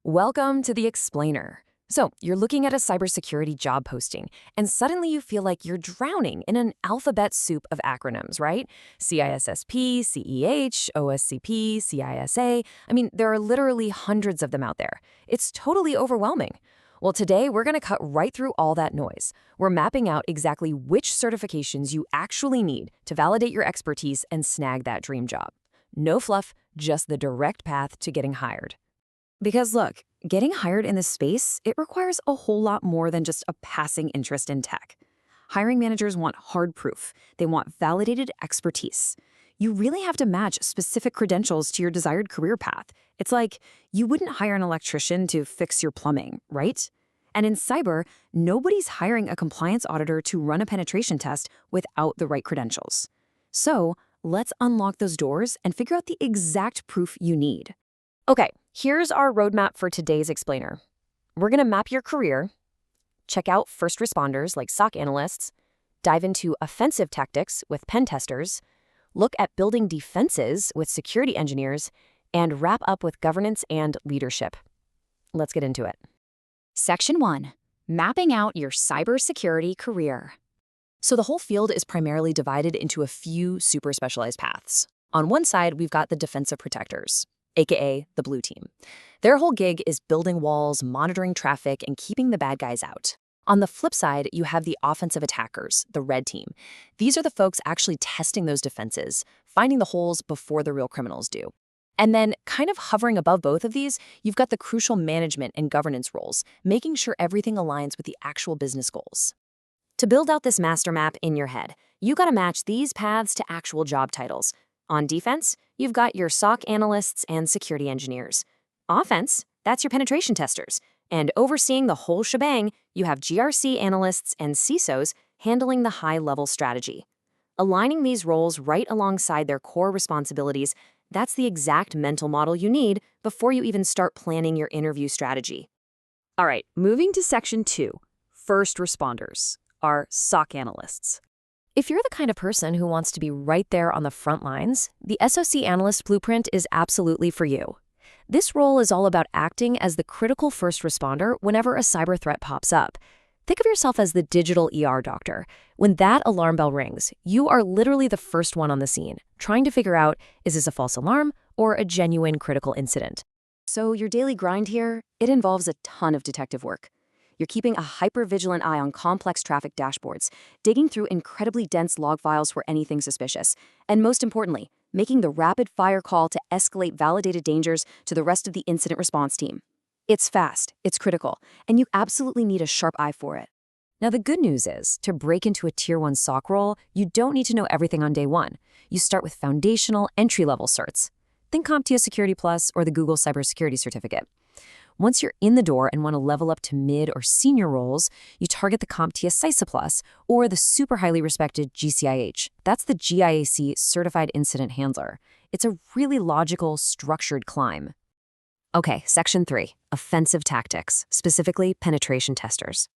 Welcome to the Explainer. So, you're looking at a cybersecurity job posting, and suddenly you feel like you're drowning in an alphabet soup of acronyms, right? CISSP, CEH, OSCP, CISA. I mean, there are literally hundreds of them out there. It's totally overwhelming. Well, today we're going to cut right through all that noise. We're mapping out exactly which certifications you actually need to validate your expertise and snag that dream job. No fluff, just the direct path to getting hired. Because look, getting hired in this space, it requires a whole lot more than just a passing interest in tech. Hiring managers want hard proof. They want validated expertise. You really have to match specific credentials to your desired career path. It's like you wouldn't hire an electrician to fix your plumbing, right? And in cyber, nobody's hiring a compliance auditor to run a penetration test without the right credentials. So let's unlock those doors and figure out the exact proof you need. Okay, here's our roadmap for today's explainer. We're going to map your career, check out first responders like SOC analysts, dive into offensive tactics with pen testers, look at building defenses with security engineers, and wrap up with governance and leadership. Let's get into it. Section 1. Mapping out your cybersecurity career. So the whole field is primarily divided into a few super specialized paths. On one side, we've got the defensive protectors, aka the blue team. Their whole gig is building walls, monitoring traffic, and keeping the bad guys out. On the flip side, you have the offensive attackers, the red team. These are the folks actually testing those defenses, finding the holes before the real criminals do. And then, kind of hovering above both of these, you've got the crucial management and governance roles, making sure everything aligns with the actual business goals. To build out this master map in your head, you gotta match these paths to actual job titles. On defense, you've got your SOC analysts and security engineers. Offense, that's your penetration testers. And overseeing the whole shebang, you have GRC analysts and CISOs handling the high-level strategy. Aligning these roles right alongside their core responsibilities, that's the exact mental model you need before you even start planning your interview strategy. All right, moving to Section 2, first responders, our SOC analysts. If you're the kind of person who wants to be right there on the front lines, the SOC Analyst Blueprint is absolutely for you. This role is all about acting as the critical first responder whenever a cyber threat pops up. Think of yourself as the digital ER doctor. When that alarm bell rings, you are literally the first one on the scene, trying to figure out, is this a false alarm or a genuine critical incident? So your daily grind here, it involves a ton of detective work. You're keeping a hyper-vigilant eye on complex traffic dashboards, digging through incredibly dense log files for anything suspicious, and most importantly, making the rapid-fire call to escalate validated dangers to the rest of the incident response team. It's fast, it's critical, and you absolutely need a sharp eye for it. Now, the good news is, to break into a Tier 1 SOC role, you don't need to know everything on day one. You start with foundational, entry-level certs. Think CompTIA Security Plus or the Google Cybersecurity Certificate. Once you're in the door and want to level up to mid or senior roles, you target the CompTIA CISA Plus or the super highly respected GCIH. That's the GIAC Certified Incident Handler. It's a really logical, structured climb. Okay, Section 3, offensive tactics, specifically penetration testers.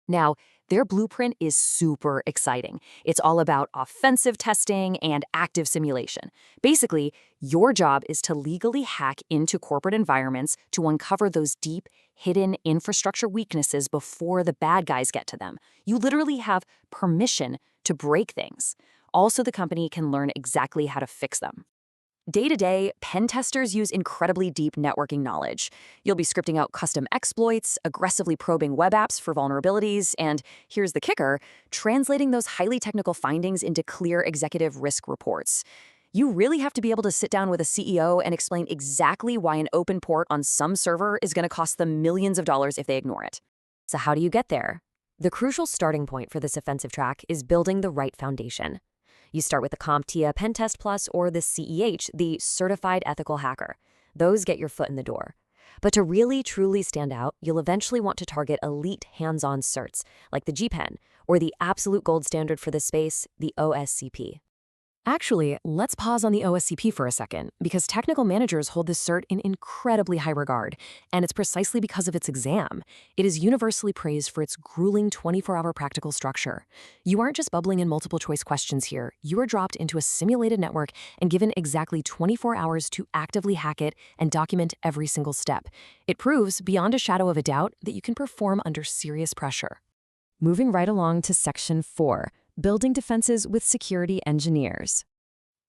Now, their blueprint is super exciting. It's all about offensive testing and active simulation. Basically, your job is to legally hack into corporate environments to uncover those deep, hidden infrastructure weaknesses before the bad guys get to them. You literally have permission to break things. Also, the company can learn exactly how to fix them. Day-to-day, pen testers use incredibly deep networking knowledge. You'll be scripting out custom exploits, aggressively probing web apps for vulnerabilities, and here's the kicker, translating those highly technical findings into clear executive risk reports. You really have to be able to sit down with a CEO and explain exactly why an open port on some server is going to cost them millions of dollars if they ignore it. So how do you get there? The crucial starting point for this offensive track is building the right foundation. You start with the CompTIA Pen Test Plus or the CEH, the Certified Ethical Hacker. Those get your foot in the door. But to really, truly stand out, you'll eventually want to target elite hands-on certs, like the GPEN, or the absolute gold standard for this space, the OSCP. Actually, let's pause on the OSCP for a second, because technical managers hold this cert in incredibly high regard, and it's precisely because of its exam. It is universally praised for its grueling 24-hour practical structure. You aren't just bubbling in multiple choice questions here, you are dropped into a simulated network and given exactly 24 hours to actively hack it and document every single step. It proves, beyond a shadow of a doubt, that you can perform under serious pressure. Moving right along to Section 4. Building defenses with security engineers.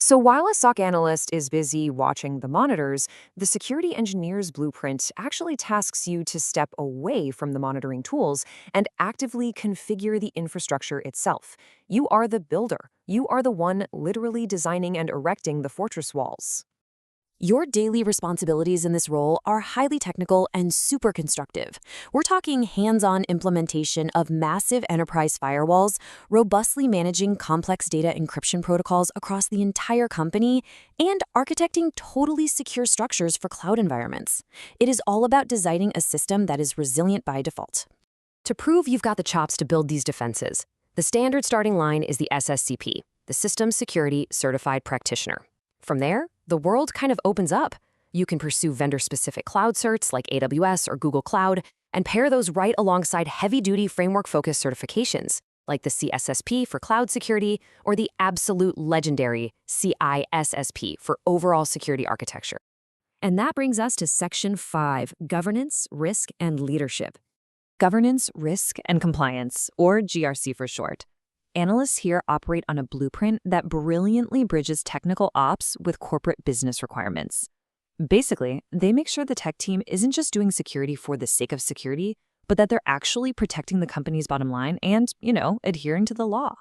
So while a SOC analyst is busy watching the monitors, the security engineer's blueprint actually tasks you to step away from the monitoring tools and actively configure the infrastructure itself. You are the builder. You are the one literally designing and erecting the fortress walls. Your daily responsibilities in this role are highly technical and super constructive. We're talking hands-on implementation of massive enterprise firewalls, robustly managing complex data encryption protocols across the entire company, and architecting totally secure structures for cloud environments. It is all about designing a system that is resilient by default. To prove you've got the chops to build these defenses, the standard starting line is the SSCP, the System Security Certified Practitioner. From there, the world kind of opens up. You can pursue vendor-specific cloud certs like AWS or Google Cloud and pair those right alongside heavy-duty framework-focused certifications like the CSSP for cloud security or the absolute legendary CISSP for overall security architecture. And that brings us to Section 5, Governance, Risk, and Leadership. Governance, Risk, and Compliance, or GRC for short. Analysts here operate on a blueprint that brilliantly bridges technical ops with corporate business requirements. Basically, they make sure the tech team isn't just doing security for the sake of security, but that they're actually protecting the company's bottom line and, adhering to the law.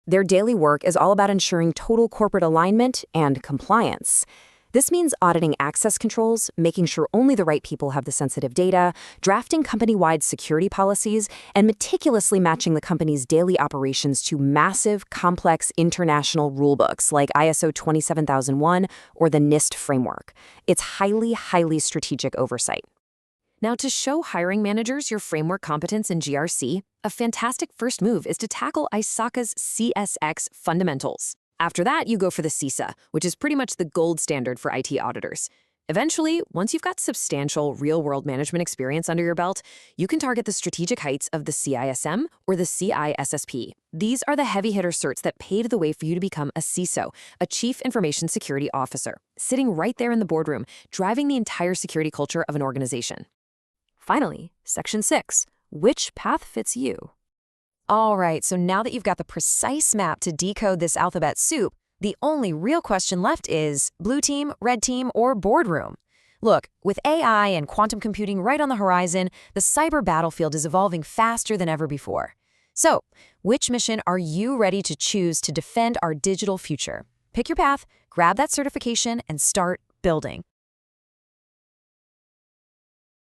Their daily work is all about ensuring total corporate alignment and compliance. This means auditing access controls, making sure only the right people have the sensitive data, drafting company-wide security policies, and meticulously matching the company's daily operations to massive, complex international rulebooks like ISO 27001 or the NIST framework. It's highly, highly strategic oversight. Now, to show hiring managers your framework competence in GRC, a fantastic first move is to tackle ISACA's CSX fundamentals. After that, you go for the CISA, which is pretty much the gold standard for IT auditors. Eventually, once you've got substantial real-world management experience under your belt, you can target the strategic heights of the CISM or the CISSP. These are the heavy-hitter certs that paved the way for you to become a CISO, a Chief Information Security Officer, sitting right there in the boardroom, driving the entire security culture of an organization. Finally, Section 6, which path fits you? All right, so now that you've got the precise map to decode this alphabet soup, the only real question left is blue team, red team, or boardroom. Look, with AI and quantum computing right on the horizon, the cyber battlefield is evolving faster than ever before. So, which mission are you ready to choose to defend our digital future? Pick your path, grab that certification, and start building.